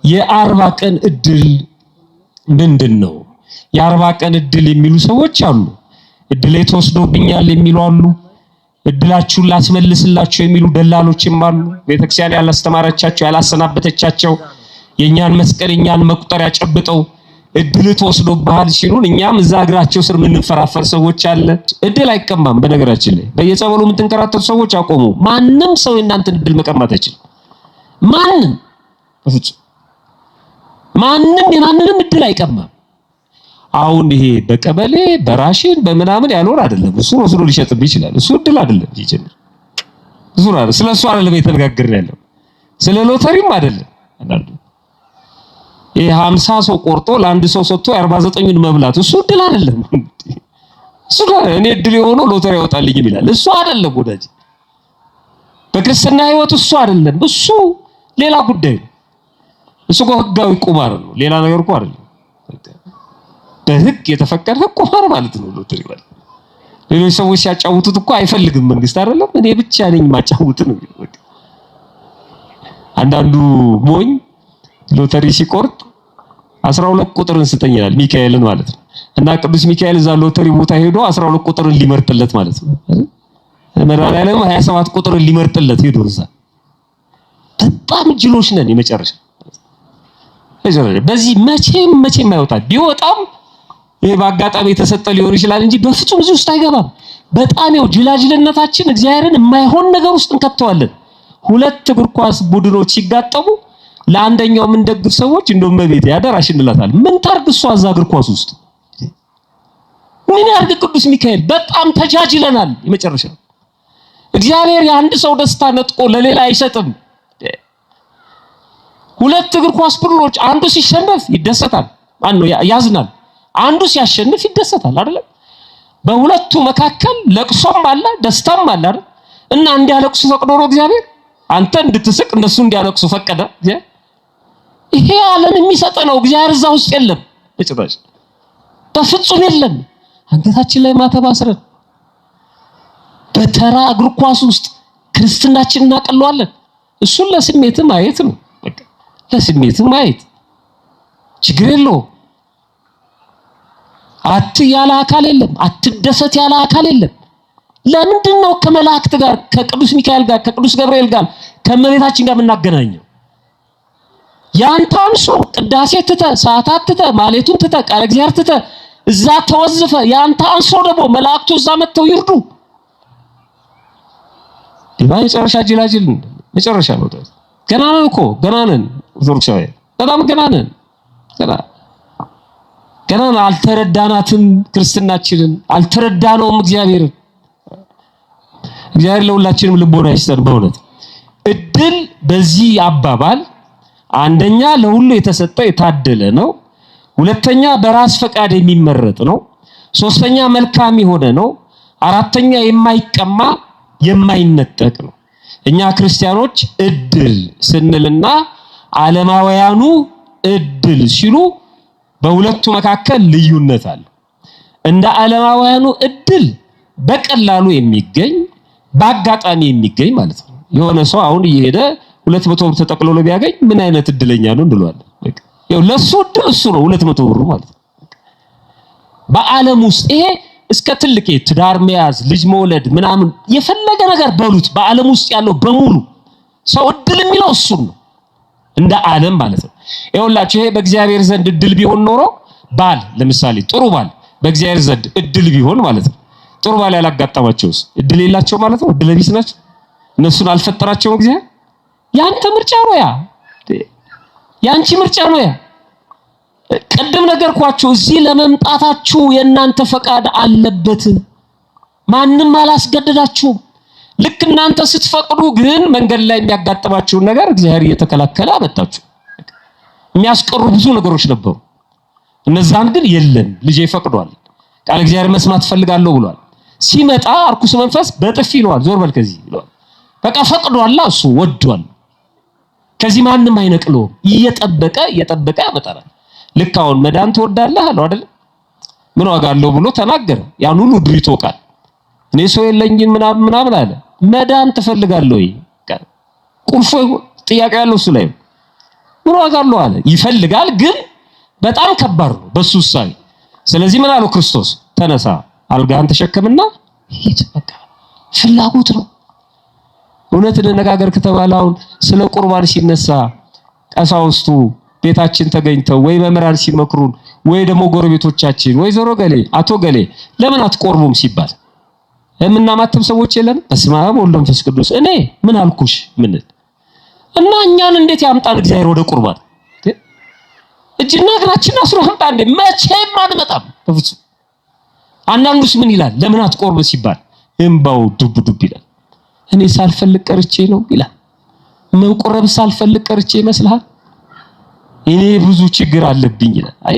የአርባ ቀን እድል ምንድነው? የአርባ ቀን እድል የሚሉ ሰዎች አሉ። እድሌ ተወስዶብኛል የሚሉ አሉ። እድላችሁን ላስመልስላችሁ የሚሉ ደላሎችም አሉ። ቤተክርስቲያን ያላስተማረቻቸው ያላሰናበተቻቸው የኛን መስቀል የኛን መቁጠሪያ ጨብጠው እድል ተወስዶብሃል ሲሉን እኛም እዛ እግራቸው ስር ምንፈራፈር ሰዎች አለ። እድል አይቀማም። በነገራችን ላይ በየጸበሉ የምትንከራተቱ ሰዎች አቆሙ። ማንም ሰው እናንተን እድል መቀማት አይችልም። ማንም በፍጹም ማንም የማንንም እድል አይቀማም። አሁን ይሄ በቀበሌ በራሽን በመናምን ያልሆነ አይደለም። እሱ ወስዶ ሊሸጥብህ ይችላል። እሱ እድል አይደለም ይጀምር እሱ ነው። ስለሱ አይደለም የተነጋገርን ያለው። ስለ ሎተሪም አይደለም። አንዳንዱ ይሄ 50 ሰው ቆርጦ ለአንድ ሰው ሰጥቶ 49ን መብላት እሱ እድል አይደለም። እሱ እኔ እድል የሆነው ሎተሪ ያወጣልኝ ይላል። እሱ አይደለም ወዳጅ። በክርስትና ህይወት እሱ አይደለም። እሱ ሌላ ጉዳይ ነው። እሱ ህጋዊ ቁማር ነው። ሌላ ነገር እኮ አይደለም። በህግ የተፈቀደ ቁማር ማለት ነው ሎተሪ ማለት። ሌሎች ሰዎች ሲያጫውቱት እኮ አይፈልግም መንግስት አይደለም። እኔ ብቻ ነኝ ማጫውት ነው። አንዳንዱ ሞኝ ሎተሪ ሲቆርጥ 12 ቁጥርን ስጠኝ ይላል፣ ሚካኤልን ማለት ነው። እና ቅዱስ ሚካኤል እዛ ሎተሪ ቦታ ሄዶ 12 ቁጥርን ሊመርጥለት ማለት ነው። መድኃኒዓለም 27 ቁጥርን ሊመርጥለት ሄዶ እዛ። በጣም ጅሎች ነን የመጨረሻ። በዚህ መቼም አይወጣም። ቢወጣም ይሄ በአጋጣሚ የተሰጠ ሊሆን ይችላል እንጂ በፍጹም እዚህ ውስጥ አይገባም። በጣም ነው ጅላጅልነታችን እግዚአብሔርን የማይሆን ነገር ውስጥ እንከተዋለን። ሁለት እግር ኳስ ቡድኖች ሲጋጠሙ ለአንደኛው ምን ደግፍ ሰዎች እንደውም በቤት ያደራሽ እንላታል። ምን ታርግ እሷ እዛ እግር ኳስ ውስጥ ምን ያርግ ቅዱስ ሚካኤል? በጣም ተጃጅለናል። የመጨረሻ እግዚአብሔር የአንድ ሰው ደስታ ነጥቆ ለሌላ አይሰጥም። ሁለት እግር ኳስ ቡድኖች አንዱ ሲሸነፍ ይደሰታል፣ ያዝናል። አንዱ ሲያሸንፍ ይደሰታል አይደል? በሁለቱ መካከል ለቅሶም አለ ደስታም አለ አይደል? እና እንዲያለቅሱ ፈቅዶ ነው እግዚአብሔር። አንተ እንድትስቅ እነሱ እንዲያለቅሱ ፈቀደ። ይሄ ዓለም የሚሰጥ ነው። እግዚአብሔር እዛ ውስጥ የለም፣ በጭራሽ በፍጹም የለም። አንገታችን ላይ ማተብ አስረን በተራ እግር ኳስ ውስጥ ክርስትናችን እናቀለዋለን። እሱን ለስሜት ማየት ነው። በቃ ለስሜት ማየት ችግር የለውም። ያለ አካል የለም። አትደሰት ያለ አካል የለም። ለምንድን ነው ከመላእክት ጋር ከቅዱስ ሚካኤል ጋር ከቅዱስ ገብርኤል ጋር ከመቤታችን ጋር የምናገናኘው? ያንተ አንሶ ቅዳሴ ትተ ሰዓታት ትተ ማሌቱን ትተ ቃለ እግዚአብሔር ትተ እዛ ተወዝፈ ያንተ አንሶ ደግሞ መላእክቱ እዛ መጥተው ይርዱ። የመጨረሻ ጅላጅል መጨረሻ ነው። ገና ነን እኮ ገና ነን። ኦርቶዶክሳዊ በጣም ገና ነን። ገና አልተረዳናትም። ክርስትናችንን አልተረዳነውም። እግዚአብሔር ለሁላችንም ልቦና ይስጠን። በእውነት እድል በዚህ አባባል አንደኛ ለሁሉ የተሰጠ የታደለ ነው። ሁለተኛ በራስ ፈቃድ የሚመረጥ ነው። ሶስተኛ መልካም የሆነ ነው። አራተኛ የማይቀማ የማይነጠቅ ነው። እኛ ክርስቲያኖች እድል ስንልና ዓለማውያኑ እድል ሲሉ በሁለቱ መካከል ልዩነት አለ። እንደ ዓለማውያኑ እድል በቀላሉ የሚገኝ በአጋጣሚ የሚገኝ ማለት ነው። የሆነ ሰው አሁን እየሄደ 200 ብር ተጠቅልሎ ቢያገኝ ምን አይነት እድለኛ ነው እንለዋለን። በቃ ያው ለሱ እድል እሱ ነው 200 ብር ማለት ነው። በዓለም ውስጥ ይሄ እስከ ትልቅ ትዳር መያዝ ልጅ መውለድ ምናምን የፈለገ ነገር በሉት በዓለም ውስጥ ያለው በሙሉ ሰው እድል የሚለው እሱ ነው እንደ ዓለም ማለት ነው። ይኸውላችሁ ይሄ በእግዚአብሔር ዘንድ እድል ቢሆን ኖሮ ባል ለምሳሌ ጥሩ ባል በእግዚአብሔር ዘንድ እድል ቢሆን ማለት ነው። ጥሩ ባል ያላጋጠማቸውስ እድል የላቸው ማለት ነው። እድል ቢስ ናቸው። እነሱን አልፈጠራቸውም እግዚአብሔር። ያንተ ምርጫ ነው ያ ያንቺ ምርጫ ነው ያ። ቀደም ነገርኳችሁ። እዚህ ለመምጣታችሁ የእናንተ ፈቃድ አለበት። ማንም አላስገደዳችሁም። ልክ እናንተ ስትፈቅዱ ግን መንገድ ላይ የሚያጋጥማችሁን ነገር እግዚአብሔር እየተከላከለ አመጣችሁ። የሚያስቀሩ ብዙ ነገሮች ነበሩ። እነዛን ግን የለም ልጄ ፈቅዷል፣ ቃል እግዚአብሔር መስማት ፈልጋለሁ ብሏል። ሲመጣ አርኩስ መንፈስ በጥፊ ይለዋል፣ ዞር በል ከዚህ ይለዋል። በቃ ፈቅዷል፣ እሱ ወዷል። ከዚህ ማንም አይነቅለውም። እየጠበቀ ያመጣል። ልክ አሁን መዳን ትወዳለህ አለው አይደል? ምን ዋጋ አለው ብሎ ተናገረ። ያን ሁሉ ድሪቶ ቃል እኔ ሰው የለኝም ምናምን አለ። መዳን ትፈልጋለህ ወይ? ቁልፉ ጥያቄ ያለው እሱ ላይ ምን ዋጋ አለው አለ። ይፈልጋል ግን በጣም ከባድ ነው በሱ ውሳኔ። ስለዚህ ምን አለው ክርስቶስ? ተነሳ አልጋህን ተሸከምና ሂድ። በቃ ፍላጎት ነው። እውነት እንነጋገር ከተባለ አሁን ስለ ቁርባን ሲነሳ ቀሳውስቱ ቤታችን ተገኝተው ወይ መምህራን ሲመክሩን ወይ ደግሞ ጎረቤቶቻችን ወይ ዘሮ ገሌ አቶ ገሌ ለምን አትቆርቡም ሲባል የምናማትም ሰዎች የለን? በስመ አብ ወወልድ ወመንፈስ ቅዱስ እኔ ምን አልኩሽ ምን እና እኛን እንዴት ያምጣን እግዚአብሔር ወደ ቁርባን? እጅና እግራችን አስሮ ያምጣ እንዴ? መቼም አንመጣም በፍጹም። አንዳንዱስ ምን ይላል? ለምን አትቆርብ ሲባል እንባው ዱብ ዱብ ይላል። እኔ ሳልፈልግ ቀርቼ ነው ይላል። መቆረብ ሳልፈልግ ቀርቼ ይመስልሃል? እኔ ብዙ ችግር አለብኝ ይላል። አይ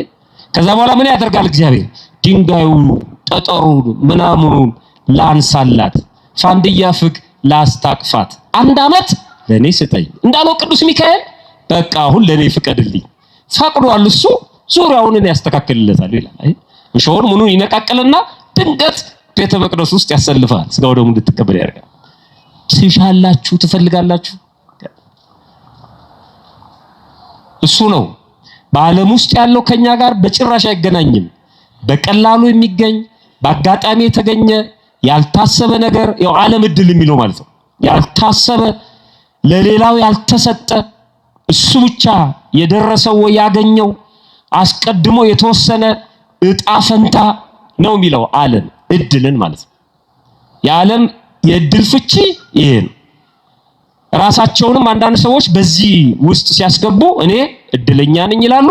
ከዛ በኋላ ምን ያደርጋል እግዚአብሔር? ድንጋዩን ጠጠሩን ምናምኑን ላንሳላት፣ ፋንድያ ፍግ ላስታቅፋት፣ 1 ዓመት ለኔ ስጠኝ እንዳለው ቅዱስ ሚካኤል በቃ አሁን ለኔ ፍቀድልኝ ፈቅዷል። እሱ ዙሪያውን ያስተካክልለታል ይላል። አይ እሾውን ምኑን ይነቃቀልና ድንገት ቤተ መቅደስ ውስጥ ያሰልፋል። ስጋው ደግሞ እንድትቀበል ያደርጋል። ትሻላችሁ ትፈልጋላችሁ እሱ ነው። በዓለም ውስጥ ያለው ከኛ ጋር በጭራሽ አይገናኝም። በቀላሉ የሚገኝ በአጋጣሚ የተገኘ ያልታሰበ ነገር ያው ዓለም እድል የሚለው ማለት ነው። ያልታሰበ ለሌላው ያልተሰጠ እሱ ብቻ የደረሰው ወይ ያገኘው አስቀድሞ የተወሰነ እጣ ፈንታ ነው የሚለው ዓለም እድልን ማለት ነው። የዓለም የእድል ፍቺ ይሄ ነው። ራሳቸውንም አንዳንድ ሰዎች በዚህ ውስጥ ሲያስገቡ እኔ እድለኛ ነኝ ይላሉ፣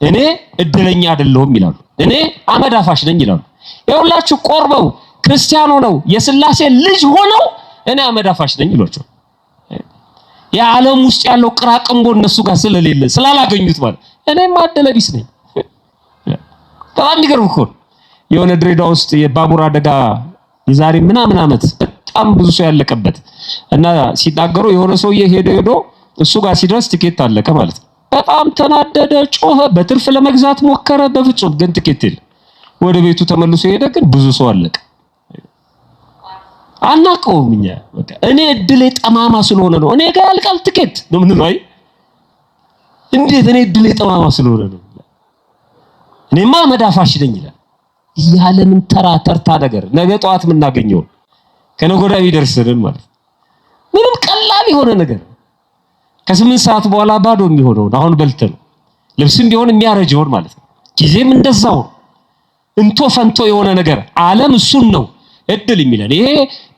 እኔ እድለኛ አይደለሁም ይላሉ፣ እኔ አመዳፋሽ ነኝ ይላሉ። ይኸውላችሁ ቆርበው ክርስቲያኖ ነው የሥላሴ ልጅ ሆነው እኔ አመዳፋሽ ነኝ ይሏቸው። የዓለም ውስጥ ያለው ቅራቅንቦ እነሱ ጋር ስለሌለ ስላላገኙት ማለት እኔም አደለቢስ ነኝ። በጣም የሚገርም እኮ የሆነ ድሬዳዋ ውስጥ የባቡር አደጋ የዛሬ ምናምን ዓመት በጣም ብዙ ሰው ያለቀበት እና ሲናገሩ የሆነ ሰውዬ ሄዶ እሱ ጋር ሲደርስ ትኬት አለቀ ማለት ነው። በጣም ተናደደ፣ ጮኸ፣ በትርፍ ለመግዛት ሞከረ። በፍጹም ግን ትኬት የለም። ወደ ቤቱ ተመልሶ ሄደ፣ ግን ብዙ ሰው አለቀ። አናውቀውም እኛ በቃ እኔ እድሌ ጠማማ ስለሆነ ነው እኔ ጋር ያልቃል ትኬት ነው ምን ነው? አይ እንዴት እኔ እድሌ ጠማማ ስለሆነ ነው እኔማ መዳፋሽ ነኝ ይላል። ያለምን ተርታ ነገር ነገ ጠዋት የምናገኘው ከነገ ወዲያ ይደርስልን ማለት ምንም ቀላል የሆነ ነገር ከ8 ሰዓት በኋላ ባዶ የሚሆነው አሁን በልተን ልብስም ቢሆን የሚያረጀውን ማለት ነው። ጊዜም እንደዛው እንቶ ፈንቶ የሆነ ነገር ዓለም እሱን ነው እድል የሚለን። ይሄ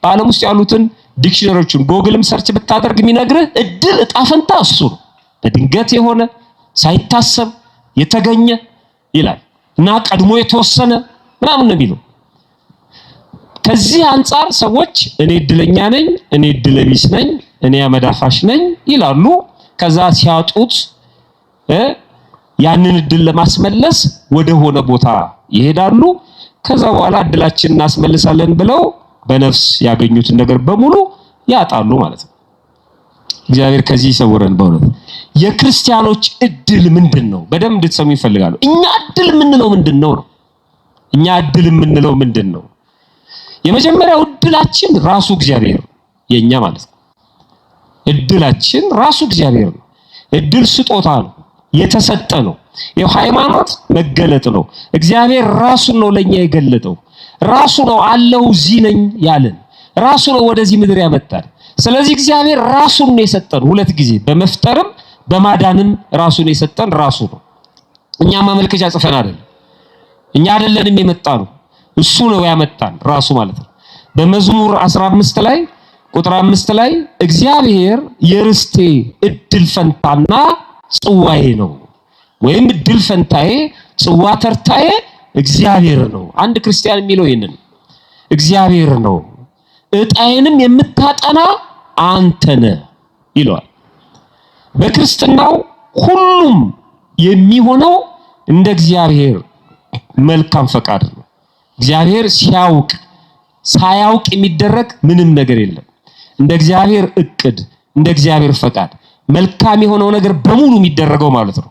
በዓለም ውስጥ ያሉትን ዲክሽነሪዎችን ጎግልም ሰርች ብታደርግ የሚነግርህ እድል እጣ ፈንታ እሱ ነው። በድንገት የሆነ ሳይታሰብ የተገኘ ይላል እና ቀድሞ የተወሰነ ምናምን ነው የሚለው። ከዚህ አንፃር ሰዎች እኔ እድለኛ ነኝ፣ እኔ እድለቢስ ነኝ፣ እኔ አመዳፋሽ ነኝ ይላሉ። ከዛ ሲያጡት ያንን እድል ለማስመለስ ወደ ሆነ ቦታ ይሄዳሉ። ከዛ በኋላ እድላችንን እናስመልሳለን ብለው በነፍስ ያገኙትን ነገር በሙሉ ያጣሉ ማለት ነው። እግዚአብሔር ከዚህ ይሰውረን። በእውነት የክርስቲያኖች እድል ምንድነው? በደንብ እንድትሰሙ ይፈልጋሉ። እኛ እድል የምንለው ምንድነው ነው? እኛ እድል የምንለው ምንድነው? የመጀመሪያው እድላችን ራሱ እግዚአብሔር የኛ ማለት ነው። እድላችን ራሱ እግዚአብሔር ነው። እድል ስጦታ ነው፣ የተሰጠ ነው። የሃይማኖት መገለጥ ነው። እግዚአብሔር ራሱን ነው ለኛ የገለጠው። ራሱ ነው አለው እዚህ ነኝ ያለን። ራሱ ነው ወደዚህ ምድር ያመጣን። ስለዚህ እግዚአብሔር ራሱን ነው የሰጠን። ሁለት ጊዜ በመፍጠርም በማዳንም ራሱን የሰጠን ራሱ ነው። እኛ ማመልከቻ ጽፈን አይደለም፣ እኛ አይደለንም የመጣነው፣ እሱ ነው ያመጣን ራሱ ማለት ነው። በመዝሙር 15 ላይ ቁጥር 5 ላይ እግዚአብሔር የርስቴ እድል ፈንታና ጽዋዬ ነው ወይም እድል ፈንታዬ ጽዋ ተርታዬ እግዚአብሔር ነው። አንድ ክርስቲያን የሚለው ይሄንን እግዚአብሔር ነው፣ እጣዬንም የምታጠና አንተ ነህ ይለዋል። በክርስትናው ሁሉም የሚሆነው እንደ እግዚአብሔር መልካም ፈቃድ ነው። እግዚአብሔር ሲያውቅ ሳያውቅ የሚደረግ ምንም ነገር የለም። እንደ እግዚአብሔር እቅድ፣ እንደ እግዚአብሔር ፈቃድ መልካም የሆነው ነገር በሙሉ የሚደረገው ማለት ነው።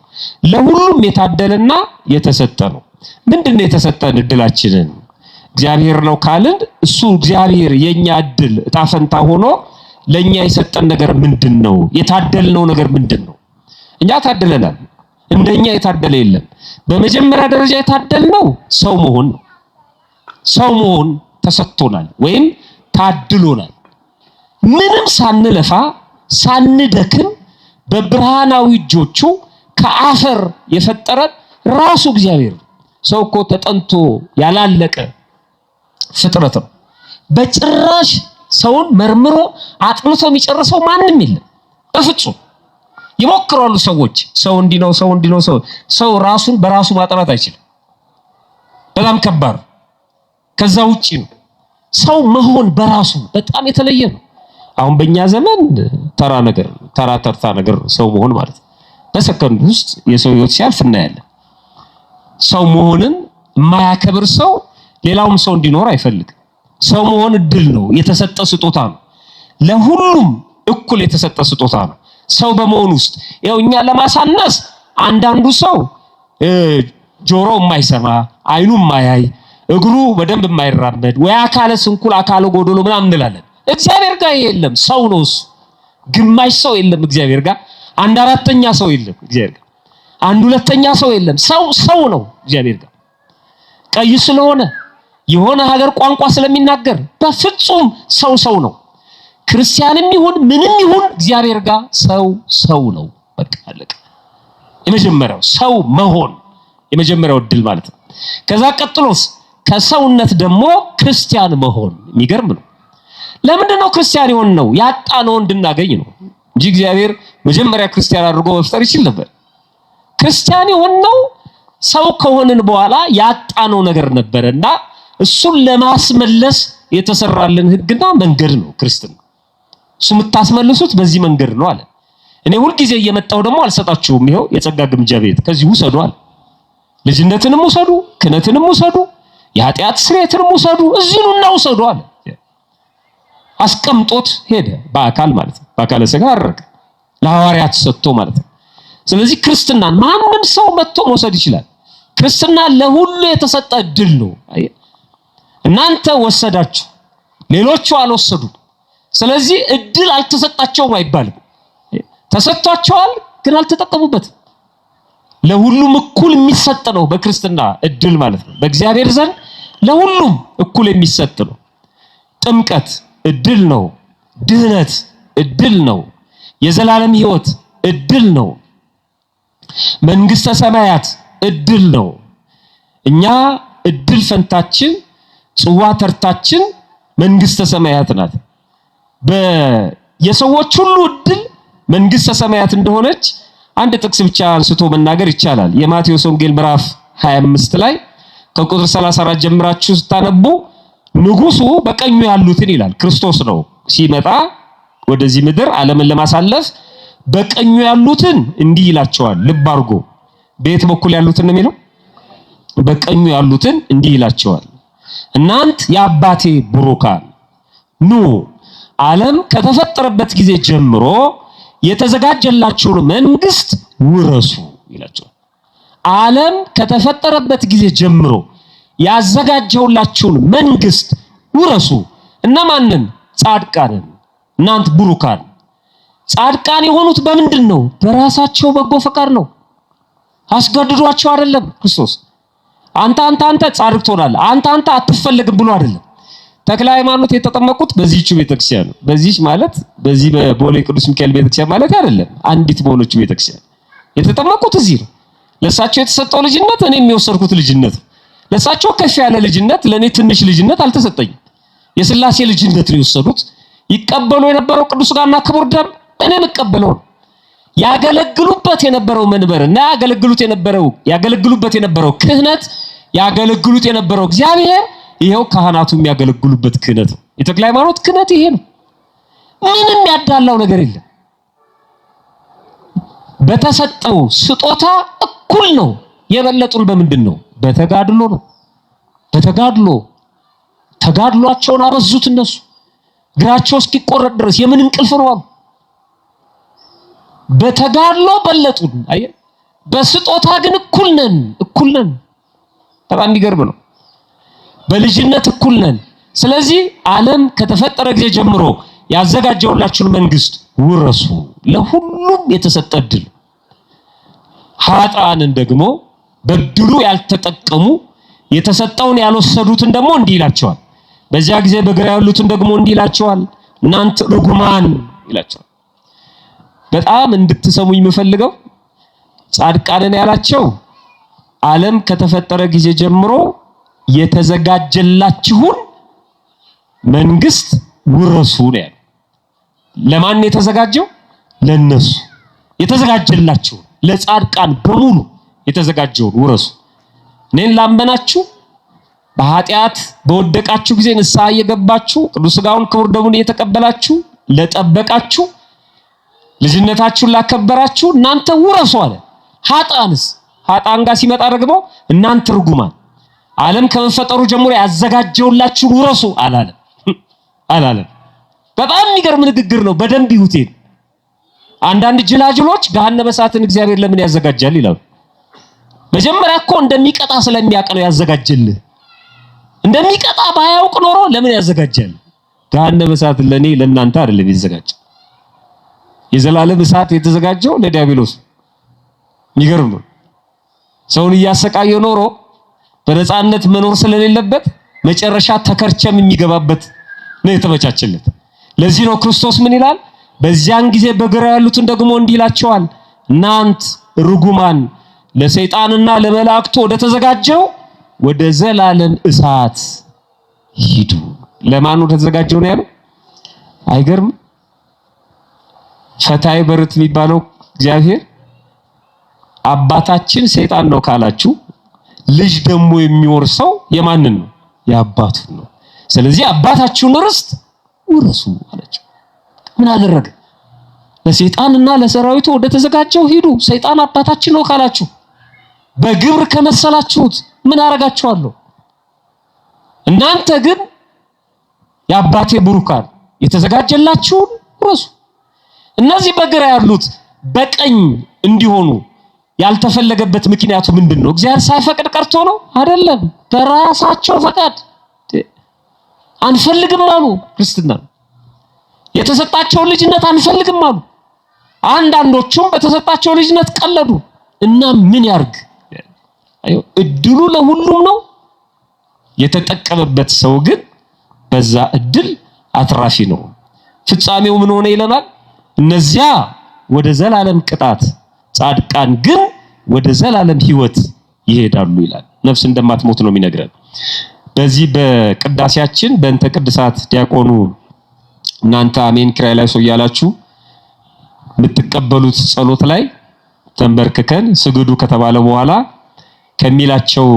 ለሁሉም የታደለና የተሰጠ ነው። ምንድነው የተሰጠን? እድላችንን እግዚአብሔር ነው ካልን እሱ እግዚአብሔር የኛ እድል እጣ ፈንታ ሆኖ ለኛ የሰጠን ነገር ምንድነው? የታደልነው ነገር ምንድነው? እኛ ታደለናል። እንደኛ የታደለ የለም። በመጀመሪያ ደረጃ የታደልነው ሰው መሆን ነው። ሰው መሆን ተሰጥቶናል ወይም ታድሎናል። ምንም ሳንለፋ ሳንደክም በብርሃናዊ እጆቹ ከአፈር የፈጠረን ራሱ እግዚአብሔር። ሰው እኮ ተጠንቶ ያላለቀ ፍጥረት ነው። በጭራሽ ሰውን መርምሮ አጥንቶ የሚጨርሰው ማንም የለም በፍጹም። ይሞክራሉ ሰዎች። ሰው እንዲህ ነው ሰው ራሱን በራሱ ማጥራት አይችልም። በጣም ከባድ። ከዛ ውጪ ነው ሰው መሆን በራሱ በጣም የተለየ ነው። አሁን በእኛ ዘመን ተራ ነገር ሰው መሆን ማለት ነው። በሰከንድ ውስጥ የሰው ህይወት ሲያልፍ እናያለን። ሰው መሆንን የማያከብር ሰው ሌላውም ሰው እንዲኖር አይፈልግም። ሰው መሆን እድል ነው፣ የተሰጠ ስጦታ ነው። ለሁሉም እኩል የተሰጠ ስጦታ ነው። ሰው በመሆን ውስጥ ያው እኛ ለማሳነስ አንዳንዱ ሰው ጆሮ የማይሰማ አይኑ የማያይ እግሩ በደንብ የማይራመድ ወይ አካለ ስንኩል አካለ ጎዶሎ ምናምን እንላለን። እግዚአብሔር ጋር የለም። ሰው ነው እሱ። ግማሽ ሰው የለም እግዚአብሔር ጋር። አንድ አራተኛ ሰው የለም እግዚአብሔር ጋር። አንድ ሁለተኛ ሰው የለም። ሰው ነው እግዚአብሔር ጋር። ቀይ ስለሆነ የሆነ ሀገር ቋንቋ ስለሚናገር በፍጹም ሰው ነው። ክርስቲያንም ይሁን ምንም ይሁን እግዚአብሔር ጋር ሰው ነው። በቃ አለቀ። የመጀመሪያው ሰው መሆን የመጀመሪያው እድል ማለት ነው። ከዛ ቀጥሎስ ከሰውነት ደግሞ ክርስቲያን መሆን የሚገርም ነው። ለምንድነው ክርስቲያን የሆን ነው? ያጣነው እንድናገኝ ነው እንጂ እግዚአብሔር መጀመሪያ ክርስቲያን አድርጎ መፍጠር ይችል ነበር። ክርስቲያን የሆን ነው ሰው ከሆንን በኋላ ያጣነው ነገር ነበርና እሱን ለማስመለስ የተሰራልን ህግና መንገድ ነው ክርስትና። እሱ የምታስመልሱት በዚህ መንገድ ነው አለ። እኔ ሁሉ ጊዜ እየመጣው ደግሞ አልሰጣችሁም፣ ይሄው የጸጋ ግምጃ ቤት ከዚህ ውሰዱ አለ። ልጅነትንም ውሰዱ፣ ክህነትንም ውሰዱ፣ የኃጢአት ስርየትንም ውሰዱ፣ እዚህ ነውና ውሰዱ አለ። አስቀምጦት ሄደ። በአካል ማለት ነው። በአካለ ሥጋ አረገ ለሐዋርያት ሰጥቶ ማለት ነው። ስለዚህ ክርስትናን ማንም ሰው መጥቶ መውሰድ ይችላል። ክርስትና ለሁሉ የተሰጠ እድል ነው። እናንተ ወሰዳችሁ፣ ሌሎቹ አልወሰዱም። ስለዚህ እድል አልተሰጣቸውም አይባልም። ተሰጥቷቸዋል ግን አልተጠቀሙበትም። ለሁሉም እኩል የሚሰጥ ነው በክርስትና እድል ማለት ነው። በእግዚአብሔር ዘንድ ለሁሉም እኩል የሚሰጥ ነው። ጥምቀት እድል ነው። ድህነት እድል ነው። የዘላለም ሕይወት እድል ነው። መንግስተ ሰማያት እድል ነው። እኛ እድል ፈንታችን ጽዋ ተርታችን መንግስተ ሰማያት ናት። የሰዎች ሁሉ እድል መንግስተ ሰማያት እንደሆነች አንድ ጥቅስ ብቻ አንስቶ መናገር ይቻላል። የማቴዎስ ወንጌል ምዕራፍ 25 ላይ ከቁጥር 34 ጀምራችሁ ስታነቡ ንጉሱ በቀኙ ያሉትን ይላል። ክርስቶስ ነው ሲመጣ ወደዚህ ምድር ዓለምን ለማሳለፍ በቀኙ ያሉትን እንዲህ ይላቸዋል። ልብ አድርጎ በየት በኩል ያሉትን ነው የሚለው? በቀኙ ያሉትን እንዲህ ይላቸዋል፣ እናንት የአባቴ ብሩካን ኑ ዓለም ከተፈጠረበት ጊዜ ጀምሮ የተዘጋጀላችሁን መንግስት ውረሱ ይላቸዋል። ዓለም ከተፈጠረበት ጊዜ ጀምሮ ያዘጋጀውላችሁን መንግስት ውረሱ። እነማንን? ጻድቃንን። እናንት ብሩካን። ጻድቃን የሆኑት በምንድን ነው? በራሳቸው በጎ ፈቃድ ነው። አስገድዷቸው አይደለም። ክርስቶስ አንተ ጻድቅ ትሆናለህ፣ አንተ አትፈልግም ብሎ አይደለም። ተክለ ሃይማኖት የተጠመቁት በዚህች ቤተክርስቲያን ነው። በዚህች ማለት በዚህ በቦሌ ቅዱስ ሚካኤል ቤተክርስቲያን ማለት አይደለም። አንዲት በሆነች ቤተክርስቲያን የተጠመቁት እዚህ ነው። ለሳቸው የተሰጠው ልጅነት እኔ የሚወሰድኩት ልጅነት ነው። ለሳቸው ከፍ ያለ ልጅነት ለኔ ትንሽ ልጅነት አልተሰጠኝም። የሥላሴ ልጅነት ነው የወሰዱት። ይቀበሉ የነበረው ቅዱስ ሥጋና ክቡር ደም እኔ መቀበለው ነው። ያገለግሉበት የነበረው መንበርና ያገለግሉበት የነበረው ክህነት ያገለግሉት የነበረው እግዚአብሔር ይሄው ካህናቱ የሚያገለግሉበት ክህነት ነው። የተክለ ሃይማኖት ክህነት ይሄ ነው። ምንም ያዳላው ነገር የለም። በተሰጠው ስጦታ እኩል ነው። የበለጡን በምንድን ነው? በተጋድሎ ነው። ተጋድሏቸውን አበዙት። እነሱ እግራቸው እስኪቆረጥ ድረስ የምን እንቅልፍ ነው አሉ። በተጋድሎ በለጡን። አየ በስጦታ ግን እኩል ነን። በጣም የሚገርም ነው። በልጅነት እኩል ነን። ስለዚህ ዓለም ከተፈጠረ ጊዜ ጀምሮ ያዘጋጀውላችሁን መንግስት ውረሱ። ለሁሉም የተሰጠ እድል። ኃጥአንን ደግሞ በድሉ ያልተጠቀሙ የተሰጠውን ያልወሰዱትን ደግሞ እንዲህ ይላቸዋል። በዚያ ጊዜ በግራ ያሉትን ደግሞ እንዲህ ይላቸዋል፣ እናንተ ርጉማን ይላቸዋል። በጣም እንድትሰሙኝ የምፈልገው ጻድቃንን ያላቸው ዓለም ከተፈጠረ ጊዜ ጀምሮ የተዘጋጀላችሁን መንግስት ውረሱ ነው ያለው። ለማን የተዘጋጀው? ለነሱ የተዘጋጀላችሁ ለጻድቃን በሙሉ የተዘጋጀውን ውረሱ። እኔን ላመናችሁ በኃጢአት በወደቃችሁ ጊዜ ንስሐ እየገባችሁ ቅዱስ ሥጋውን ክቡር ደሙን እየተቀበላችሁ ለጠበቃችሁ ልጅነታችሁን ላከበራችሁ እናንተ ውረሱ አለ። ኃጥአንስ ኃጥአን ጋር ሲመጣ ደግሞ እናንተ ርጉማን ዓለም ከመፈጠሩ ጀምሮ ያዘጋጀውላችሁን ውረሱ አላለም። በጣም የሚገርም ንግግር ነው። በደንብ ይሁት። አንዳንድ ጅላጅሎች ገሃነመ እሳትን እግዚአብሔር ለምን ያዘጋጃል ይላሉ። መጀመሪያ እኮ እንደሚቀጣ ስለሚያውቅ ነው ያዘጋጀልህ። እንደሚቀጣ ባያውቅ ኖሮ ለምን ያዘጋጃል? ገሃነመ እሳት ለኔ ለእናንተ አይደለም ይዘጋጃል። የዘላለም እሳት የተዘጋጀው ለዲያብሎስ። የሚገርም ነው። ሰውን እያሰቃየ ኖሮ በነፃነት መኖር ስለሌለበት መጨረሻ ተከርቸም የሚገባበት ነው የተመቻቸለት። ለዚህ ነው ክርስቶስ ምን ይላል? በዚያን ጊዜ በግራ ያሉትን ደግሞ እንዲህ ይላቸዋል፣ እናንት ርጉማን ለሰይጣንና ለመላእክቱ ወደ ተዘጋጀው ወደ ዘላለም እሳት ሂዱ። ለማን ወደ ተዘጋጀው ነው ያለው? አይገርም? ፈታይ በርት የሚባለው እግዚአብሔር አባታችን ሰይጣን ነው ካላችሁ ልጅ ደግሞ የሚወርሰው የማንን ነው? የአባቱን ነው። ስለዚህ አባታችሁን ርስት ውረሱ አላቸው። ምን አደረገ? ለሰይጣንና ለሰራዊቱ ወደ ተዘጋጀው ሂዱ። ሰይጣን አባታችን ነው ካላችሁ በግብር ከመሰላችሁት ምን አረጋችኋለሁ? እናንተ ግን የአባቴ ብሩካን የተዘጋጀላችሁን ውረሱ። እነዚህ በግራ ያሉት በቀኝ እንዲሆኑ ያልተፈለገበት ምክንያቱ ምንድነው? እግዚአብሔር ሳይፈቅድ ቀርቶ ነው? አይደለም። በራሳቸው ፈቃድ አንፈልግም አሉ። ክርስትና የተሰጣቸው ልጅነት አንፈልግም አሉ። አንዳንዶቹም በተሰጣቸው ልጅነት ቀለዱ እና ምን ያርግ? እድሉ ለሁሉም ነው። የተጠቀመበት ሰው ግን በዛ እድል አትራፊ ነው። ፍጻሜው ምን ሆነ ይለናል? እነዚያ ወደ ዘላለም ቅጣት፣ ጻድቃን ግን ወደ ዘላለም ሕይወት ይሄዳሉ ይላል። ነፍስ እንደማትሞት ነው የሚነግረን። በዚህ በቅዳሴያችን በእንተ ቅድሳት ዲያቆኑ እናንተ አሜን ኪራይ ላይ ሰው ያላችሁ የምትቀበሉት ጸሎት ላይ ተንበርክከን ስግዱ ከተባለ በኋላ ከሚላቸው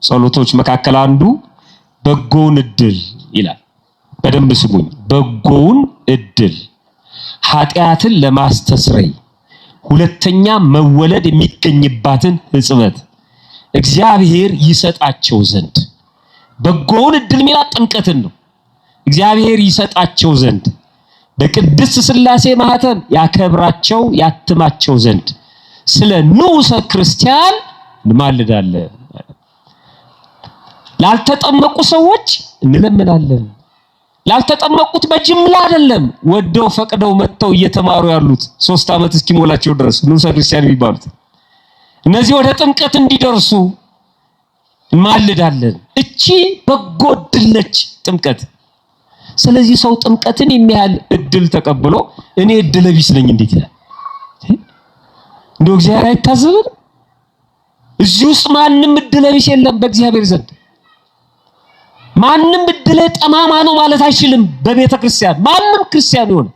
ጸሎቶች መካከል አንዱ በጎውን እድል ይላል። በደንብ ስሙኝ። በጎውን እድል ኃጢአትን ለማስተስረይ ሁለተኛ መወለድ የሚገኝባትን ሕጽበት እግዚአብሔር ይሰጣቸው ዘንድ በጎውን እድል ሚላ ጥምቀትን ነው። እግዚአብሔር ይሰጣቸው ዘንድ በቅድስት ሥላሴ ማህተም ያከብራቸው ያትማቸው ዘንድ ስለ ንዑሰ ክርስቲያን እንማልዳለን። ላልተጠመቁ ሰዎች እንለምናለን። ላልተጠመቁት በጅምላ አይደለም፣ ወደው ፈቅደው መጥተው እየተማሩ ያሉት 3 ዓመት እስኪሞላቸው ድረስ ንዑሰ ክርስቲያን የሚባሉት እነዚህ ወደ ጥምቀት እንዲደርሱ እንማልዳለን። እቺ በጎ እድል ነች ጥምቀት። ስለዚህ ሰው ጥምቀትን የሚያህል እድል ተቀብሎ እኔ እድለ ቢስ ነኝ እንዴት ይላል? እንደው እግዚአብሔር አይታዘብም? እዚህ ውስጥ ማንም እድለ ቢስ የለም በእግዚአብሔር ዘንድ። ማንም እድለ ጠማማ ነው ማለት አይችልም። በቤተ ክርስቲያን ማንም ክርስቲያን ይሆን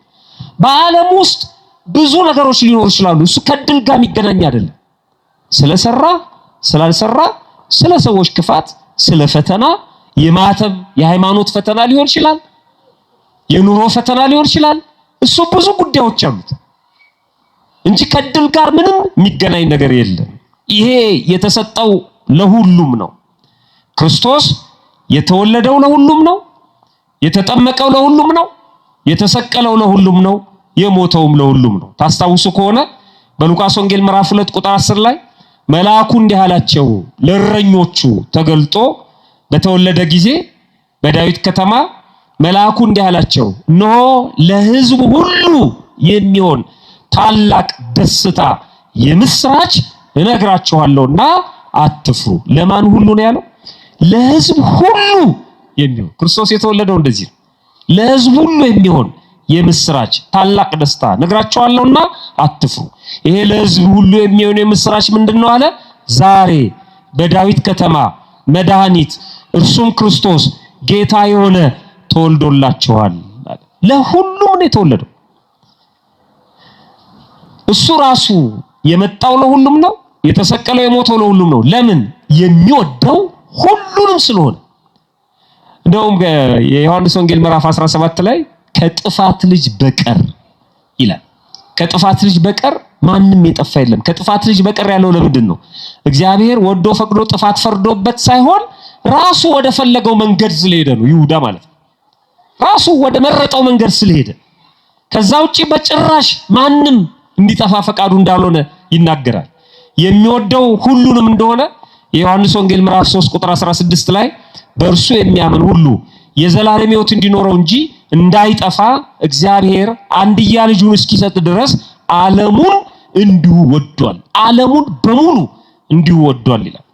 በዓለም ውስጥ ብዙ ነገሮች ሊኖሩ ይችላሉ። እሱ ከእድል ጋር የሚገናኝ አይደለም። ስለሰራ ስላልሰራ፣ ስለ ሰዎች ክፋት፣ ስለ ፈተና፣ የማተብ የሃይማኖት ፈተና ሊሆን ይችላል፣ የኑሮ ፈተና ሊሆን ይችላል። እሱ ብዙ ጉዳዮች አሉት እንጂ ከእድል ጋር ምንም የሚገናኝ ነገር የለም። ይሄ የተሰጠው ለሁሉም ነው። ክርስቶስ የተወለደው ለሁሉም ነው። የተጠመቀው ለሁሉም ነው። የተሰቀለው ለሁሉም ነው። የሞተውም ለሁሉም ነው። ታስታውሱ ከሆነ በሉቃስ ወንጌል ምዕራፍ 2 ቁጥር 10 ላይ መልአኩ እንዲህ አላቸው፣ ለእረኞቹ ተገልጦ በተወለደ ጊዜ በዳዊት ከተማ መልአኩ እንዲህ አላቸው፣ እነሆ ለሕዝቡ ሁሉ የሚሆን ታላቅ ደስታ የምስራች እነግራችኋለሁና አትፍሩ። ለማን ሁሉ ነው ያለው? ለሕዝብ ሁሉ የሚሆን ክርስቶስ የተወለደው እንደዚህ ነው። ለሕዝብ ሁሉ የሚሆን የምስራች ታላቅ ደስታ ነግራችኋለሁና አትፍሩ። ይሄ ለሕዝብ ሁሉ የሚሆን የምስራች ምንድነው አለ? ዛሬ በዳዊት ከተማ መድኃኒት እርሱም ክርስቶስ ጌታ የሆነ ተወልዶላችኋል። ለሁሉም ነው የተወለደው። እሱ ራሱ የመጣው ለሁሉም ነው፣ የተሰቀለው የሞተው ለሁሉም ነው። ለምን? የሚወደው ሁሉንም ስለሆነ። እንደውም የዮሐንስ ወንጌል ምዕራፍ 17 ላይ ከጥፋት ልጅ በቀር ይላል። ከጥፋት ልጅ በቀር ማንም የጠፋ የለም። ከጥፋት ልጅ በቀር ያለው ለምንድን ነው? እግዚአብሔር ወዶ ፈቅዶ ጥፋት ፈርዶበት ሳይሆን ራሱ ወደ ፈለገው መንገድ ስለሄደ ነው። ይሁዳ ማለት ነው። ራሱ ወደ መረጠው መንገድ ስለሄደ ከዛ ውጪ በጭራሽ ማንም እንዲጠፋ ፈቃዱ እንዳልሆነ ይናገራል። የሚወደው ሁሉንም እንደሆነ የዮሐንስ ወንጌል ምዕራፍ 3 ቁጥር 16 ላይ በእርሱ የሚያምን ሁሉ የዘላለም ሕይወት እንዲኖረው እንጂ እንዳይጠፋ እግዚአብሔር አንድያ ልጁን እስኪሰጥ ድረስ ዓለሙን እንዲሁ ወዷል። ዓለሙን በሙሉ እንዲሁ ወዷል ይላል።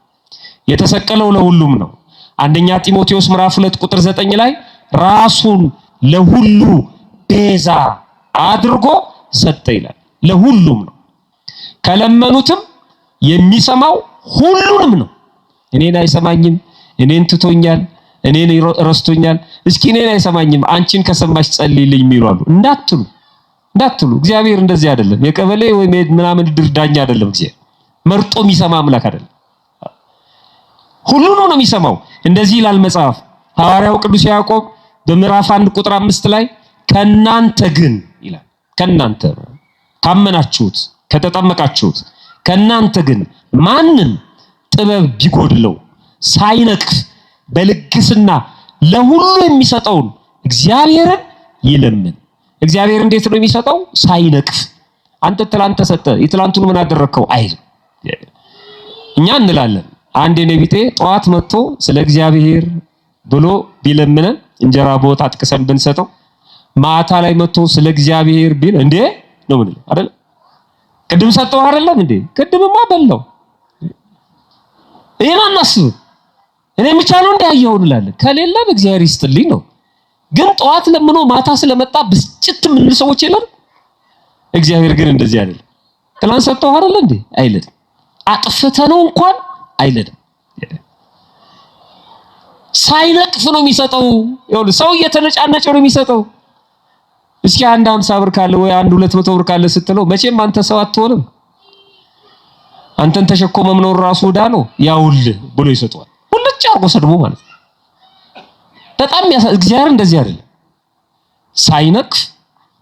የተሰቀለው ለሁሉም ነው። አንደኛ ጢሞቴዎስ ምዕራፍ 2 ቁጥር 9 ላይ ራሱን ለሁሉ ቤዛ አድርጎ ሰጠ ይላል። ለሁሉም ነው። ከለመኑትም የሚሰማው ሁሉንም ነው። እኔን አይሰማኝም፣ እኔን ትቶኛል፣ እኔን ረስቶኛል፣ እስኪ እኔን አይሰማኝም አንቺን ከሰማሽ ጸልይልኝ የሚሉ አሉ። እንዳትሉ እግዚአብሔር እንደዚህ አይደለም። የቀበሌ ወይ ምናምን ድርዳኛ አይደለም። እግዚአብሔር መርጦ የሚሰማ አምላክ አይደለም። ሁሉንም ነው የሚሰማው። እንደዚህ ይላል መጽሐፍ። ሐዋርያው ቅዱስ ያዕቆብ በምዕራፍ 1 ቁጥር 5 ላይ ከናንተ ግን ይላል። ከናንተ ካመናችሁት ከተጠመቃችሁት ከናንተ ግን ማንም ጥበብ ቢጎድለው ሳይነቅፍ በልግስና ለሁሉ የሚሰጠውን እግዚአብሔርን ይለምን። እግዚአብሔር እንዴት ነው የሚሰጠው? ሳይነቅፍ። አንተ ትላንት ተሰጠ የትላንቱን ምን አደረከው አይል። እኛ እንላለን አንድ የነቢጤ ጠዋት መጥቶ ስለ እግዚአብሔር ብሎ ቢለምነን እንጀራ በወጥ አጥቅሰን ብንሰጠው ማታ ላይ መጥቶ ስለ እግዚአብሔር ቢል እንዴ ነው ምን አይደል? ቅድም ሰጠው አይደለም እንዴ? ቅድምማ በለው። ይሄን አናስብ። እኔ የምቻለው እንዳያየው እንላለን። ከሌለ እግዚአብሔር ይስጥልኝ ነው። ግን ጠዋት ለምኖ ማታ ስለመጣ ብስጭት ምን ሰዎች የለም። እግዚአብሔር ግን እንደዚህ አይደለም። ትላንት ሰጠው አይደል እንዴ አይልም። አጥፍተነው እንኳን አይልም። ሳይነቅፍ ነው የሚሰጠው። ይሁን ሰው እየተነጫነጨ ነው የሚሰጠው። እስኪ አንድ 50 ብር ካለ ወይ አንድ 200 ብር ካለ ስትለው መቼም አንተ ሰው አትሆንም። አንተን ተሸኮመ መኖር ራሱ ወዳ ነው ያውል ብሎ ይሰጠዋል። ሁልጭ አርጎ ሰድቦ ማለት ነው። በጣም እግዚአብሔር እንደዚህ አይደለም። ሳይነቅፍ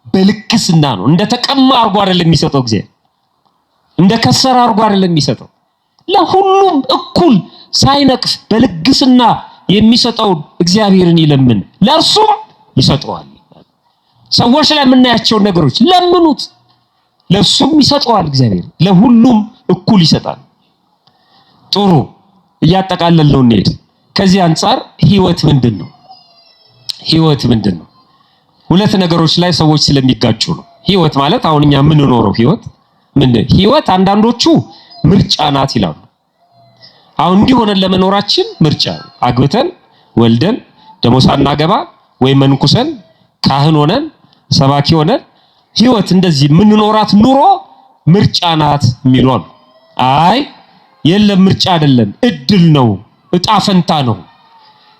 በልግስና ነው። እንደተቀማ አርጎ አይደለም የሚሰጠው። እግዚአብሔር እንደከሰረ አርጎ አይደለም የሚሰጠው። ለሁሉም እኩል ሳይነቅፍ በልግስና የሚሰጠው እግዚአብሔርን ይለምን፣ ለእርሱም ይሰጠዋል። ሰዎች ላይ የምናያቸውን ነገሮች ለምኑት፣ ለእርሱም ይሰጠዋል። እግዚአብሔር ለሁሉም እኩል ይሰጣል። ጥሩ እያጠቃለልነው እንሄድ። ከዚህ አንፃር ህይወት ምንድነው? ህይወት ምንድነው? ሁለት ነገሮች ላይ ሰዎች ስለሚጋጩ ነው። ህይወት ማለት አሁን እኛ የምንኖረው ህይወት ምንድነው? ህይወት አንዳንዶቹ ምርጫ ናት ይላሉ። አሁን እንዲህ ሆነን ለመኖራችን ምርጫ ነው። አግብተን ወልደን ደሞ ሳናገባ ወይ መንኩሰን ካህን ሆነን ሰባኪ ሆነን ህይወት እንደዚህ የምንኖራት ኑሮ ምርጫ ናት የሚሉ አሉ። አይ የለም ምርጫ አይደለም፣ እድል ነው፣ እጣ ፈንታ ነው፣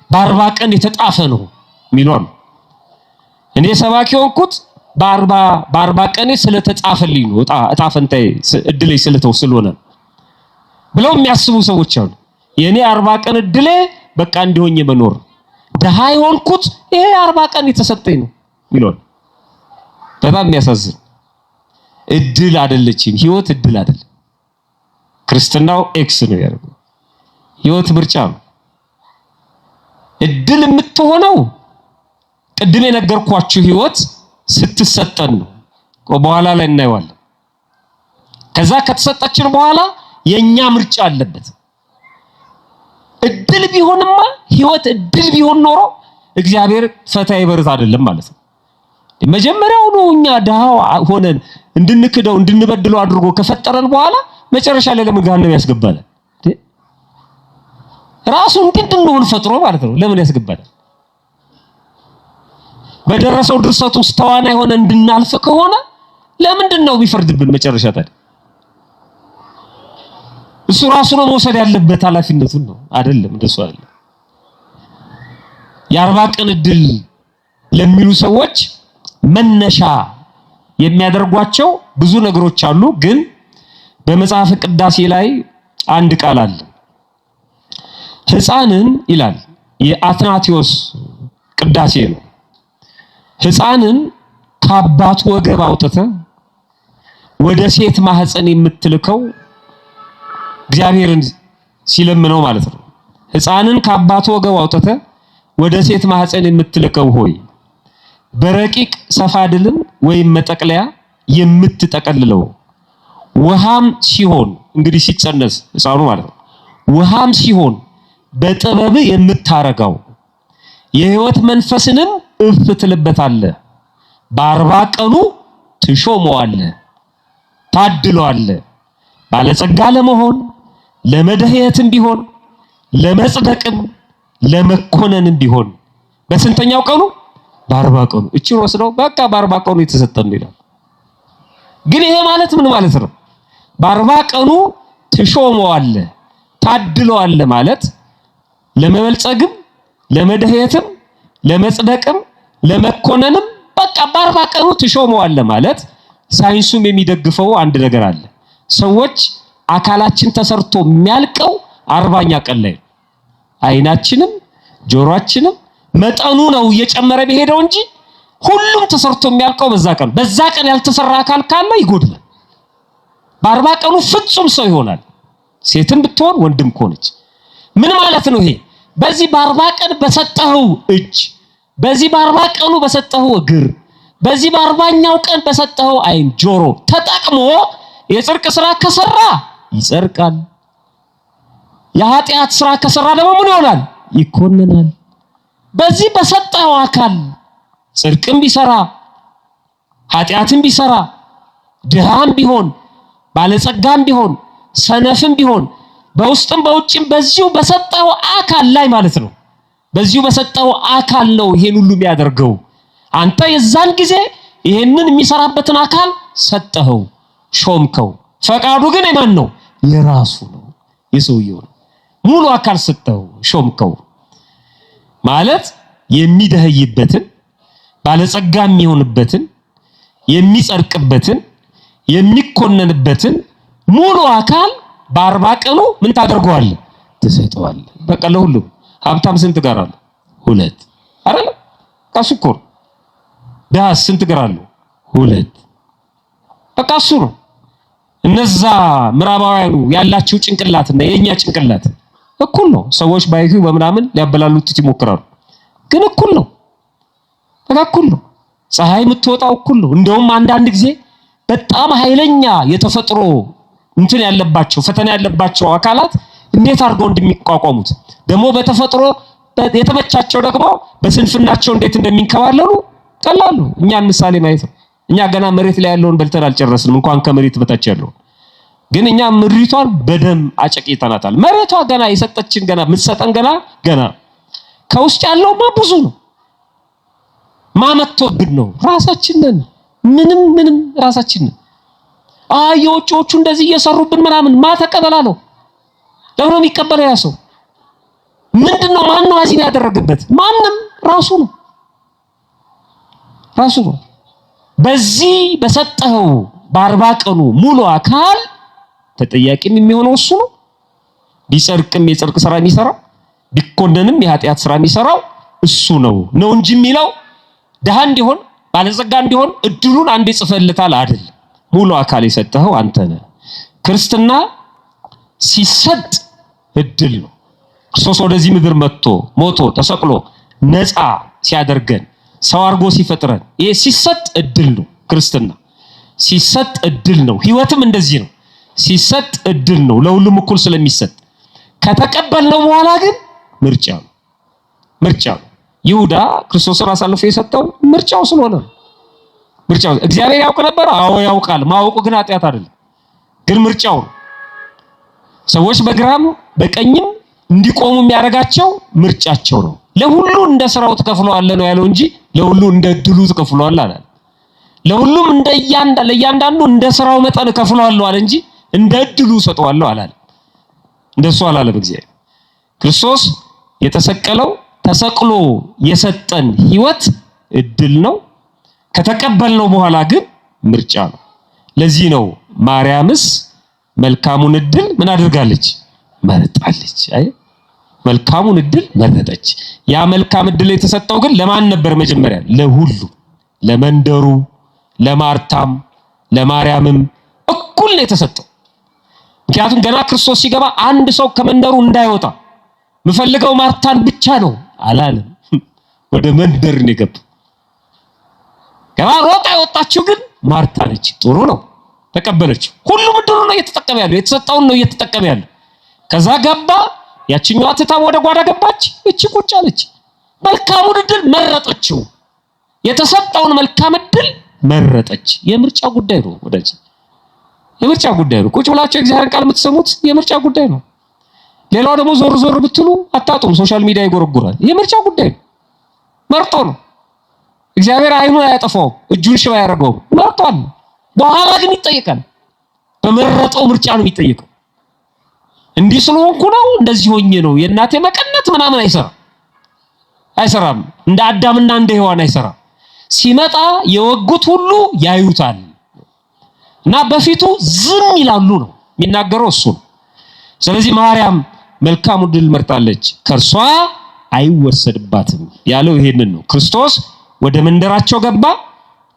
በ40 ቀን የተጣፈ ነው የሚሉ አሉ። እኔ ሰባኪ ሆንኩት በ40 ቀን ስለተጻፈልኝ ነው፣ እጣ ፈንታዬ እድሌ ስለሆነ ብለው የሚያስቡ ሰዎች አሉ። የኔ 40 ቀን እድሌ በቃ እንዲሆኝ መኖር፣ ደሃ የሆንኩት ይሄ 40 ቀን የተሰጠኝ ነው ይላል። በጣም የሚያሳዝን እድል አይደለችም ህይወት። እድል አይደለም። ክርስትናው ኤክስ ነው ያደረገው። ህይወት ምርጫ ነው። እድል የምትሆነው ቅድም የነገርኳችሁ ህይወት ስትሰጠን ነው። በኋላ ላይ እናየዋለን። ከዛ ከተሰጠችን በኋላ የኛ ምርጫ አለበት። እድል ቢሆንማ ህይወት እድል ቢሆን ኖሮ እግዚአብሔር ፈታዬ በርት አይደለም ማለት ነው። መጀመሪያው ነው እኛ ደሃው ሆነን እንድንክደው እንድንበድለው አድርጎ ከፈጠረን በኋላ መጨረሻ ላይ ለምን ገሃነም ያስገባል? ራሱ እንድንሆን ፈጥሮ ማለት ነው። ለምን ያስገባል? በደረሰው ድርሰት ውስጥ ተዋናይ ሆነ እንድናልፍ ከሆነ ለምንድነው የሚፈርድብን መጨረሻ ታዲያ? እሱ ራሱ ነው መውሰድ ያለበት ኃላፊነቱን ነው አይደለም? እንደሱ አይደለም። የ40 ቀን እድል ለሚሉ ሰዎች መነሻ የሚያደርጓቸው ብዙ ነገሮች አሉ። ግን በመጽሐፍ ቅዳሴ ላይ አንድ ቃል አለ። ሕፃንን ይላል፣ የአትናቴዎስ ቅዳሴ ነው። ሕፃንን ከአባቱ ወገብ አውጥተህ ወደ ሴት ማህፀን የምትልከው እግዚአብሔርን ሲለምነው ማለት ነው። ሕፃንን ከአባቱ ወገብ አውጥተህ ወደ ሴት ማህፀን የምትልከው ሆይ በረቂቅ ሰፋድልን ወይም መጠቅለያ የምትጠቀልለው ውሃም ሲሆን እንግዲህ ሲጸነስ ሕፃኑ ማለት ነው። ውሃም ሲሆን በጥበብ የምታረጋው የሕይወት መንፈስንም እፍ ትልበታለህ። በ40 ቀኑ ትሾመዋለህ፣ ታድለዋለህ። ባለጸጋ ለመሆን ለመድህየትም ቢሆን ለመጽደቅም ለመኮነንም ቢሆን በስንተኛው ቀኑ? በ40 ቀኑ። እቺን ወስደው በቃ በ40 ቀኑ የተሰጠን ይላል። ግን ይሄ ማለት ምን ማለት ነው? በ40 ቀኑ ትሾመዋለህ፣ ታድለዋለህ ማለት ለመበልጸግም ለመድህየትም ለመጽደቅም ለመኮነንም በቃ በ40 ቀኑ ትሾመዋለህ ማለት ሳይንሱም የሚደግፈው አንድ ነገር አለ። ሰዎች አካላችን ተሰርቶ የሚያልቀው 40ኛ ቀን ላይ ነው። አይናችንም ጆሮአችንም መጠኑ ነው እየጨመረ ቢሄደው እንጂ ሁሉም ተሰርቶ የሚያልቀው በዛ ቀን ያልተሰራ አካል ካለ ይጎድላል። በ40 ቀኑ ፍጹም ሰው ይሆናል። ሴትም ብትሆን ወንድም ከሆነች ምን ማለት ነው ይሄ? በዚህ በ40 ቀን በሰጠኸው እጅ፣ በዚህ በ40 ቀኑ በሰጠኸው እግር፣ በዚህ በ40ኛው ቀን በሰጠኸው አይን፣ ጆሮ ተጠቅሞ የጽድቅ ስራ ከሰራ ይጸድቃል። የኃጢአት ስራ ከሰራ ደግሞ ምን ይሆናል? ይኮነናል። በዚህ በሰጠኸው አካል ጽድቅም ቢሰራ ኃጢአትም ቢሰራ ድሃም ቢሆን ባለጸጋም ቢሆን ሰነፍም ቢሆን በውስጥም በውጭም በዚሁ በሰጠኸው አካል ላይ ማለት ነው። በዚሁ በሰጠኸው አካል ነው ይሄን ሁሉ የሚያደርገው። አንተ የዛን ጊዜ ይሄንን የሚሰራበትን አካል ሰጠኸው፣ ሾምከው። ፈቃዱ ግን የማን ነው? የራሱ ነው፣ የሰውየው ነው። ሙሉ አካል ሰጠኸው፣ ሾምከው ማለት የሚደህይበትን ባለጸጋ የሚሆንበትን የሚጸድቅበትን የሚኮነንበትን ሙሉ አካል በ40 ቀኑ ምን ታደርገዋለህ? ትሰጠዋለህ። በቃ ለሁሉም ሀብታም ስንት ጋር አለ? 2 አይደል? ካሱኮር ዳስ ስንት ጋር አለ? 2 በቃ እሱ ነው። እነዛ ምዕራባውያኑ ያላቸው ጭንቅላትና የኛ ጭንቅላት እኩል ነው። ሰዎች ባይኩ በምናምን ሊያበላሉት ይሞክራሉ፣ ግን እኩል ነው። በቃ እኩል ነው። ፀሐይ የምትወጣው እኩል ነው። እንደውም አንዳንድ ጊዜ በጣም ኃይለኛ የተፈጥሮ እንትን ያለባቸው ፈተና ያለባቸው አካላት እንዴት አድርገው እንደሚቋቋሙት ደግሞ በተፈጥሮ የተመቻቸው ደግሞ በስንፍናቸው እንዴት እንደሚንከባለሉ ቀላሉ እኛን ምሳሌ ማየት ነው። እኛ ገና መሬት ላይ ያለውን በልተን አልጨረስንም፣ እንኳን ከመሬት በታች ያለው ግን እኛ ምድሪቷን በደም አጨቂተናታል። መሬቷ ገና የሰጠችን ገና ምትሰጠን ገና ከውስጥ ያለውማ ብዙ ነው። ማመጥቶብን ነው ራሳችን ነን። ምንም ራሳችን ነን። የውጪዎቹ እንደዚህ እየሰሩብን ምናምን ተቀበላ ነው። ለምን የሚቀበለው ያ ሰው ምንድነው? ማን ነው አዚን ያደረገበት? ማንም ራሱ ነው። በዚህ በሰጠኸው በ40 ቀኑ ሙሉ አካል ተጠያቂም የሚሆነው እሱ ነው። ቢጸድቅም የጽድቅ ስራ የሚሰራው ቢኮነንም የኃጢአት ስራ የሚሰራው እሱ ነው እንጂ የሚለው ደሃ እንዲሆን ባለጸጋ እንዲሆን እድሉን አንዴ ጽፈልታል አይደል? ሙሉ አካል የሰጠኸው አንተ ነህ። ክርስትና ሲሰጥ እድል ነው። ክርስቶስ ወደዚህ ምድር መጥቶ ሞቶ ተሰቅሎ ነፃ ሲያደርገን ሰው አድርጎ ሲፈጥረን ይሄ ሲሰጥ እድል ነው። ክርስትና ሲሰጥ እድል ነው። ህይወትም እንደዚህ ነው። ሲሰጥ እድል ነው፣ ለሁሉም እኩል ስለሚሰጥ። ከተቀበልነው በኋላ ግን ምርጫ ነው። ይሁዳ ክርስቶስን አሳልፎ የሰጠው ምርጫው ስለሆነ ነው። ምርጫው እግዚአብሔር ያውቅ ነበር። አዎ ያውቃል። ማወቁ ግን ኃጢአት አይደለም። ግን ምርጫው ነው። ሰዎች በግራም በቀኝም እንዲቆሙ የሚያደርጋቸው ምርጫቸው ነው። ለሁሉ እንደ ስራው ተከፍሏል ነው ያለው እንጂ ለሁሉ እንደ እድሉ ተከፍሏል አላለም። ለሁሉም ለእያንዳንዱ እንደ ስራው መጠን ከፍሏል አለ እንጂ እንደ እድሉ ሰጠዋለሁ አላለም። እንደሱ አላለም እግዚአብሔር። ክርስቶስ የተሰቀለው ተሰቅሎ የሰጠን ህይወት እድል ነው። ከተቀበልነው በኋላ ግን ምርጫ ነው። ለዚህ ነው ማርያምስ መልካሙን እድል ምን አድርጋለች? መርጣለች። አይ መልካሙን እድል መረጠች። ያ መልካም እድል የተሰጠው ግን ለማን ነበር? መጀመሪያ ለሁሉ፣ ለመንደሩ፣ ለማርታም ለማርያምም እኩል ነው የተሰጠው። ምክንያቱም ገና ክርስቶስ ሲገባ አንድ ሰው ከመንደሩ እንዳይወጣ ምፈልገው ማርታን ብቻ ነው አላለም። ወደ መንደር ነው የገባው። ገና ሮጣ የወጣችው ግን ማርታ ነች። ጥሩ ነው ተቀበለች። ሁሉም እድሉ ነው እየተጠቀመ ያለው፣ የተሰጠውን ነው እየተጠቀመ ያለው። ከዛ ገባ፣ ያችኛዋ ትታ ወደ ጓዳ ገባች፣ እቺ ቁጭ አለች። መልካሙን እድል መረጠችው። የተሰጠውን መልካም እድል መረጠች። የምርጫ ጉዳይ ነው ወዳጅ፣ የምርጫ ጉዳይ ነው። ቁጭ ብላችሁ እግዚአብሔር ቃል የምትሰሙት የምርጫ ጉዳይ ነው። ሌላው ደግሞ ዞር ዞር ብትሉ አታጡም፣ ሶሻል ሚዲያ ይጎረጉራል። የምርጫ ጉዳይ ነው። መርጦ ነው እግዚአብሔር። አይኑን አያጠፋው፣ እጁን ሽባ ያደርገው መርጧል። በኋላ ግን ይጠየቃል። በመረጠው ምርጫ ነው የሚጠየቀው። እንዲህ ስለሆንኩ ነው እንደዚህ ሆኜ ነው የእናቴ መቀነት ምናምን አይሰራም። እንደ አዳምና እንደ ሔዋን አይሰራም። ሲመጣ የወጉት ሁሉ ያዩታል እና በፊቱ ዝም ይላሉ ነው የሚናገረው እሱ ነው። ስለዚህ ማርያም መልካም ዕድል መርጣለች፣ ከርሷ አይወሰድባትም ያለው ይሄንን ነው። ክርስቶስ ወደ መንደራቸው ገባ፣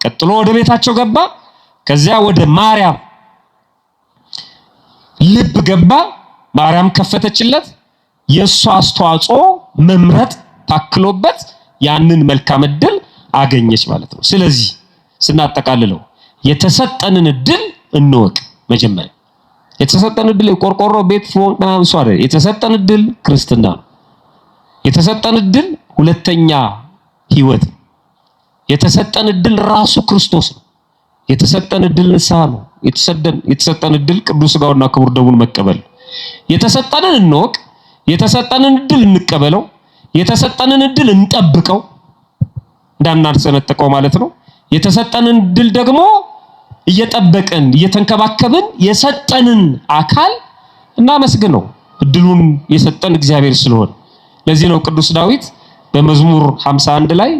ቀጥሎ ወደ ቤታቸው ገባ፣ ከዚያ ወደ ማርያም ልብ ገባ። ማርያም ከፈተችለት። የሷ አስተዋጽኦ መምረጥ ታክሎበት ያንን መልካም ዕድል አገኘች ማለት ነው። ስለዚህ ስናጠቃልለው የተሰጠንን ዕድል እንወቅ። መጀመሪያ የተሰጠን ዕድል የቆርቆሮ ቤት ፎቅ ምናምን ሰው አይደል። የተሰጠን ዕድል ክርስትና ነው። የተሰጠን ዕድል ሁለተኛ ህይወት ነው። የተሰጠን ዕድል ራሱ ክርስቶስ ነው። የተሰጠን ዕድል ንስሐ ነው። የተሰጠን ዕድል ቅዱስ ሥጋውና ክቡር ደሙን መቀበል። የተሰጠንን እንወቅ፣ የተሰጠንን ዕድል እንቀበለው፣ የተሰጠንን ዕድል እንጠብቀው እንዳናንሰነጥቀው ማለት ነው። የተሰጠንን ዕድል ደግሞ እየጠበቅን እየተንከባከብን የሰጠንን አካል እናመስግነው፣ ዕድሉን የሰጠን እግዚአብሔር ስለሆነ። ለዚህ ነው ቅዱስ ዳዊት በመዝሙር 51 ላይ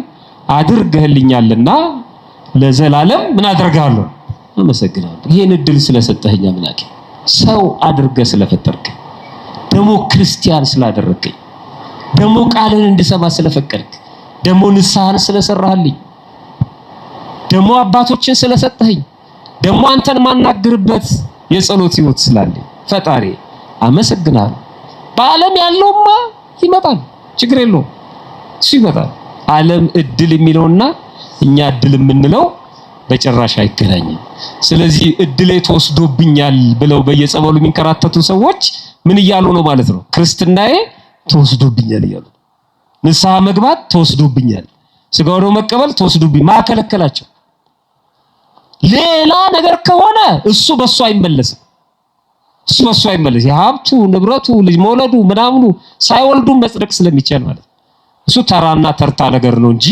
አድርገህልኛልና ለዘላለም ምን አደርጋለሁ? አመሰግናለሁ። ይሄን ዕድል ስለሰጠኸኝ አምላኬ፣ ሰው አድርገህ ስለፈጠርከኝ፣ ደሞ ክርስቲያን ስላደረከኝ፣ ደሞ ቃልን እንድሰማ ስለፈቀድክ፣ ደሞ ንስሐን ስለሰራህልኝ፣ ደሞ አባቶችን ስለሰጠኸኝ፣ ደሞ አንተን ማናገርበት የጸሎት ህይወት ስላለኝ ፈጣሪ አመሰግናለሁ። በዓለም ያለውማ ይመጣል፣ ችግር የለውም፣ እሱ ይመጣል። ዓለም ዕድል የሚለውና እኛ ዕድል የምንለው በጭራሽ አይገናኝም። ስለዚህ ዕድሌ ተወስዶብኛል ብለው በየጸበሉ የሚንከራተቱ ሰዎች ምን እያሉ ነው ማለት ነው? ክርስትናዬ ተወስዶብኛል እያሉ፣ ንስሐ መግባት ተወስዶብኛል፣ ሥጋው ደሙ መቀበል ተወስዶብኝ። ማከለከላቸው ሌላ ነገር ከሆነ እሱ በሱ አይመለስም። እሱ በሱ አይመለስ። የሀብቱ ንብረቱ ልጅ መውለዱ ምናምኑ ሳይወልዱ መጽደቅ ስለሚቻል ማለት ነው። እሱ ተራና ተርታ ነገር ነው እንጂ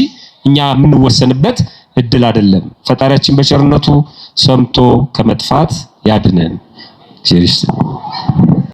እኛ የምንወሰንበት ዕድል አይደለም። ፈጣሪያችን በቸርነቱ ሰምቶ ከመጥፋት ያድነን።